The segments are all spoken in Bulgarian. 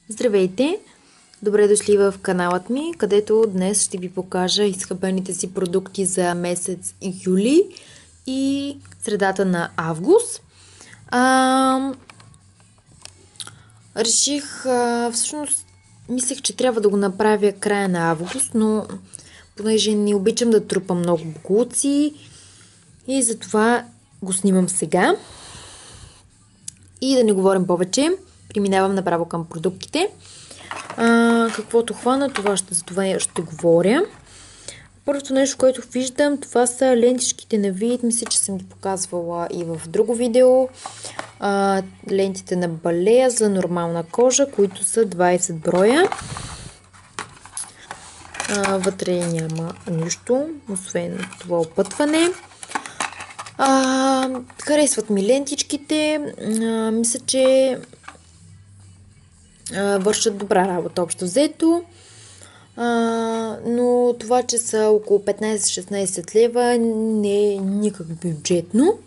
Здравейте! Добре дошли в каналът ми, където днес ще ви покажа изхабените си продукти за месец юли и средата на август. Реших, всъщност мислех, че трябва да го направя края на август, но понеже не обичам да трупам много боклуци и затова го снимам сега. И да не говорим повече, преминавам направо към продуктите. Каквото хвана, за това ще говоря. Първото нещо, което виждам, това са лентичките на вид. Мисля, че съм ги показвала и в друго видео. Лентите на Балея за нормална кожа, които са 20 броя. Вътре няма нищо, освен това опътване. Харесват ми лентичките. Мисля, че вършат добра работа общо взето. Но това, че са около 15-16 лева, не е никак бюджетно.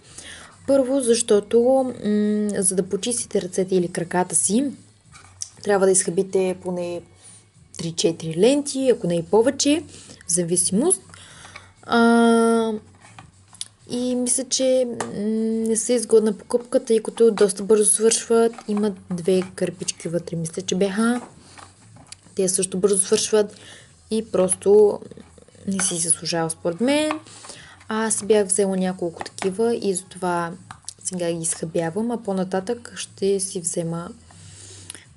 Първо, защото за да почистите ръцете или краката си, трябва да изхабите поне 3-4 ленти, ако не и повече, в зависимост. И мисля, че не са изгодна покупка, тъй като доста бързо свършват. Имат 2 кърпички вътре, мисля, че бяха. Те също бързо свършват и просто не си заслужава според мен. Аз бях взела няколко такива и затова сега ги изхабявам, а по-нататък ще си взема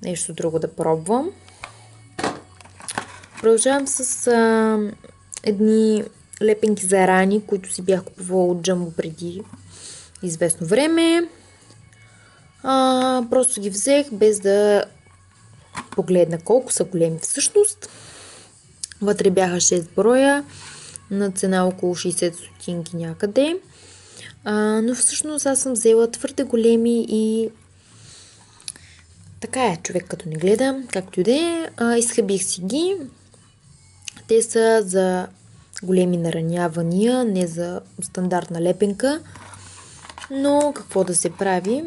нещо друго да пробвам. Продължавам с едни лепенки за рани, които си бях купувала от Джамбо преди известно време. Просто ги взех без да погледна колко са големи всъщност. Вътре бяха 6 броя на цена около 60 стотинки някъде. Но всъщност аз съм взела твърде големи и така е, човек като не гледа, както и да е. Изхабих си ги. Те са за големи наранявания, не за стандартна лепенка. Но какво да се прави?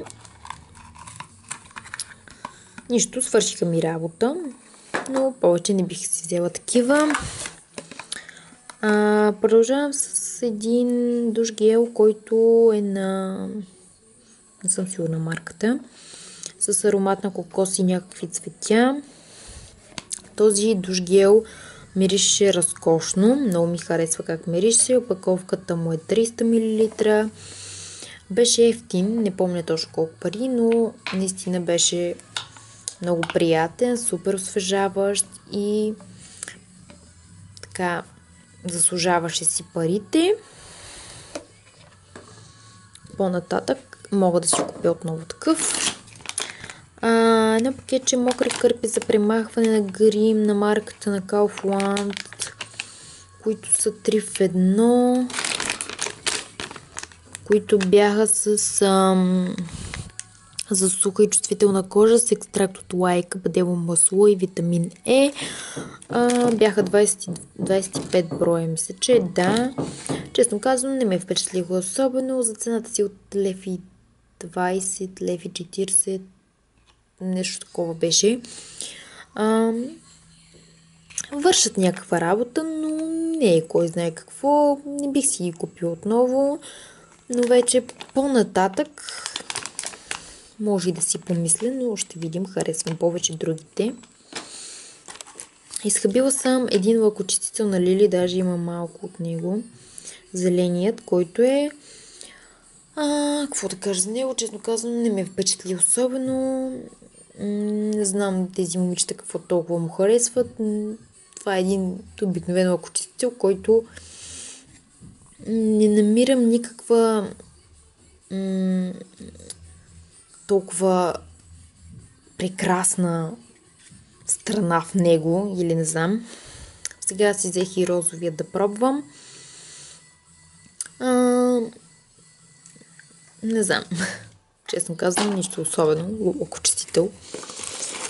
Нищо, свършиха ми работа, но повече не бих си взела такива. Продължавам с един душ гел, който е на... не съм сигурна марката. С аромат на кокос и някакви цветя. Този душ гел мирише разкошно. Много ми харесва как мирише. Опаковката му е 300 мл. Беше ефтин, не помня точно колко пари, но наистина беше много приятен, супер освежаващ и така заслужаваше си парите. По-нататък мога да си купя отново такъв. Едно пакетче мокри кърпи за премахване на грим на марката на Kaufland, които са 3 в 1, които бяха с за суха и чувствителна кожа с екстракт от лайка, бадело масло и витамин Е. Бяха 25 броя, мисля, че да. Честно казвам, не ме впечатлиха особено. За цената си от лев и 20, лев и 40, нещо такова беше. Вършат някаква работа, но не е кой знае какво. Не бих си ги купил отново, но вече по-нататък може и да си помисля, но ще видим. Харесвам повече другите. Изхабила съм един лъкочистител на Лили, даже има малко от него. Зеленият, който е... какво да кажа за него? Честно казвам, не ме впечатли особено. Не знам тези момичета какво толкова му харесват. Това е един обикновен лъкочистител, който не намирам никаква толкова прекрасна страна в него, или не знам. Сега си взех и розовия да пробвам. Не знам. Честно казвам, нищо особено. Окочистител.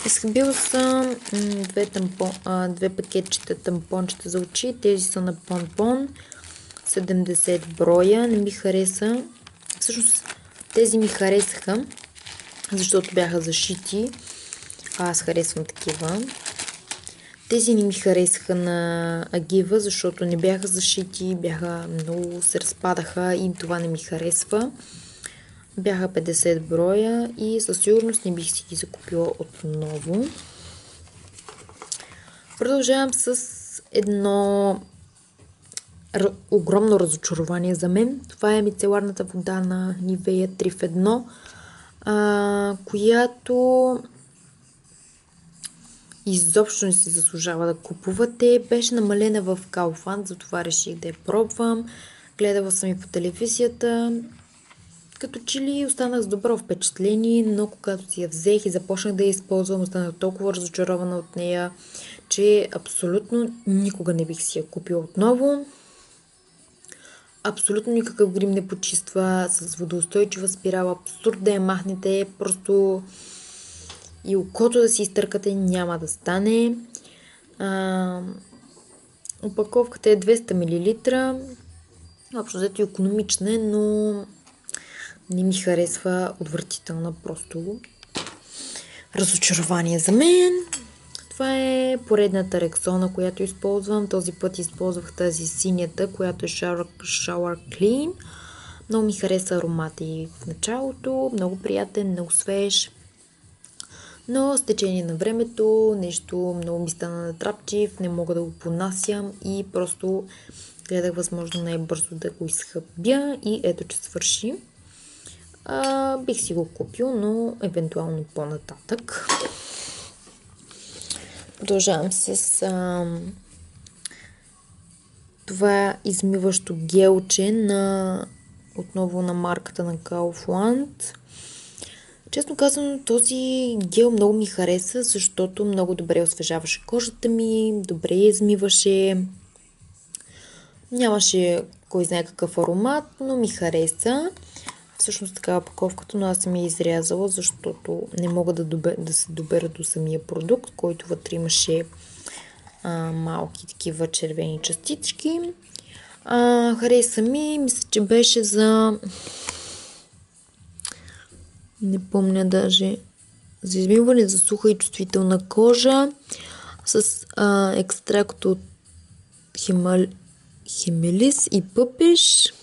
Изхабила съм 2 пакетчета тампончета за очи. Тези са на Понпон. 70 броя. Не ми хареса. Всъщност тези ми харесаха, защото бяха зашити. Аз харесвам такива. Тези не ми харесаха на Агива, защото не бяха зашити, бяха много, се разпадаха и това не ми харесва. Бяха 50 броя и със сигурност не бих си ги закупила отново. Продължавам с едно огромно разочарование за мен. Това е мицеларната вода на Nivea 3 в 1, която изобщо не си заслужава да купувате. Беше намалена в Kaufland, затова реших да я пробвам. Гледала съм и по телевизията. Като че ли останах с добро впечатление, но когато си я взех и започнах да я използвам, останах толкова разочарована от нея, че абсолютно никога не бих си я купила отново. Абсолютно никакъв грим не почиства, с водоустойчива спирала, абсурд да я махнете, просто и окото да си изтъркате няма да стане. Опаковката е 200 мл. Общо взето икономична, но не ми харесва, отвратителна, просто разочарование за мен. Това е поредната Рексона, която използвам. Този път използвах тази синята, която е Shower Clean. Много ми хареса аромата и в началото. Много приятен, много свеж. Но с течение на времето нещо много ми стана натрапчив, не мога да го понасям и просто гледах възможно най-бързо да го изхъбя и ето, че свърши. Бих си го купил, но евентуално по-нататък. Продължавам с това измиващо гелче отново на марката на Kaufland. Честно казвам, този гел много ми хареса, защото много добре освежаваше кожата ми, добре я измиваше. Нямаше кой знае какъв аромат, но ми хареса. Всъщност такава паковката, но аз съм я изрязала, защото не мога да се добера до самия продукт, който вътре имаше малки такива червени частички. Хареса ми, мисля, че беше за... Не помня даже. За измиване за суха и чувствителна кожа с екстракт от химелис и пъпеш.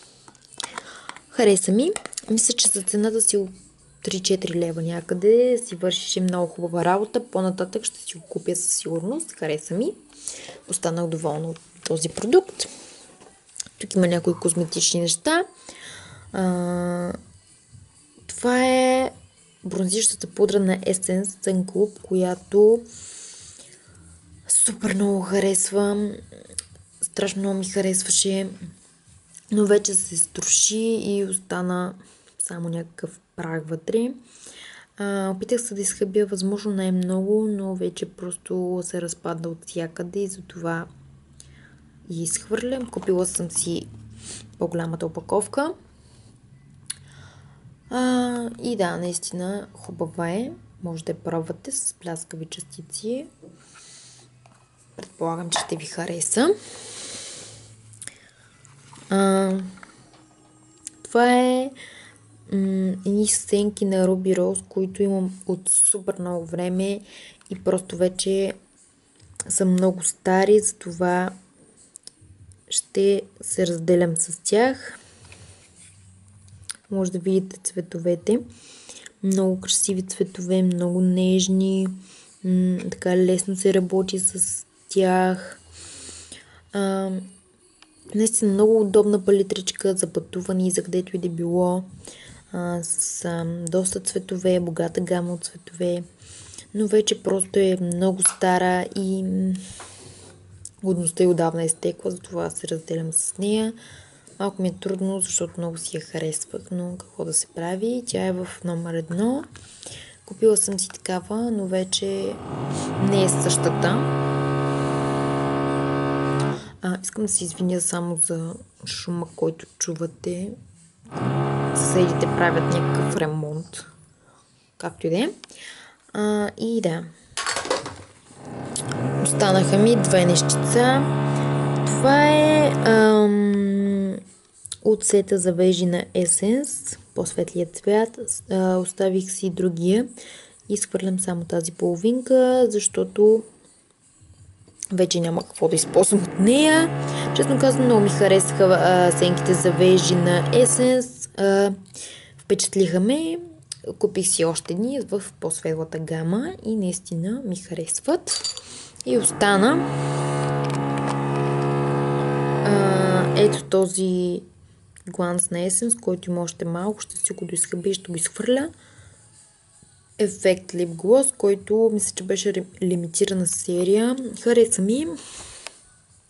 Хареса ми. Мисля, че за цената си от 3-4 лева някъде си вършише много хубава работа. По-нататък ще си го купя със сигурност. Хареса ми. Останах доволна от този продукт. Тук има някои козметични неща. Това е бронзиращата пудра на Essence Sun Club, която супер много харесвам. Страшно много ми харесваше, но вече се струши и остана само някакъв прах вътре. Опитах се да изхъбя възможно най-много, но вече просто се разпада от всякъде и затова и изхвърлям. Купила съм си по-голямата опаковка. И да, наистина хубава е. Може да я пробвате с пляскави частици. Предполагам, че ще ви хареса. Това е едни сенки на Ruby Rose, които имам от супер много време и просто вече са много стари, затова ще се разделям с тях. Може да видите цветовете. Много красиви цветове, много нежни. Така лесно се работи с тях. Наистина много удобна палитричка за пътуване и за където и да било. С доста цветове, богата гама от цветове. Но вече просто е много стара и годността й отдавна е изтекла, затова се разделям с нея. Малко ми е трудно, защото много си я харесвах, но какво да се прави. Тя е в номер 1. Купила съм си такава, но вече не е същата. Искам да се извиня само за шума, който чувате. Съседите правят някакъв ремонт. Както и да е. И да. Останаха ми две нещица. Това е от сета за вежи на Essence, по-светлият цвят. Оставих си другия изхвърлям само тази половинка, защото вече няма какво да използвам от нея. Честно казвам, много ми харесаха сенките за вежди на Essence. Впечатлиха ме. Купих си още едни в по-светлата гама и наистина ми харесват. И остана ето този гланс на Essence, който има още малко. Ще си го доизхъбя и ще го изхвърля. Ефект Lip Gloss, който мисля, че беше лимитирана серия. Хареса ми.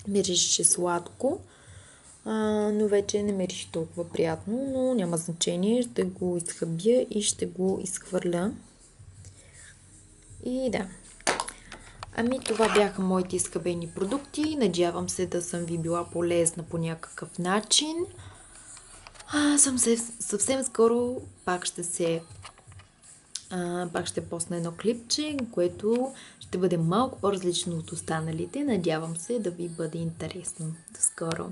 Миришеше сладко, но вече не мирише толкова приятно, но няма значение. Ще го изхъбя и ще го изхвърля. И да. Ами това бяха моите изхъбени продукти. Надявам се да съм ви била полезна по някакъв начин. Съвсем скоро пак ще посна едно клипче, което ще бъде малко по-различно от останалите. Надявам се да ви бъде интересно. До скоро!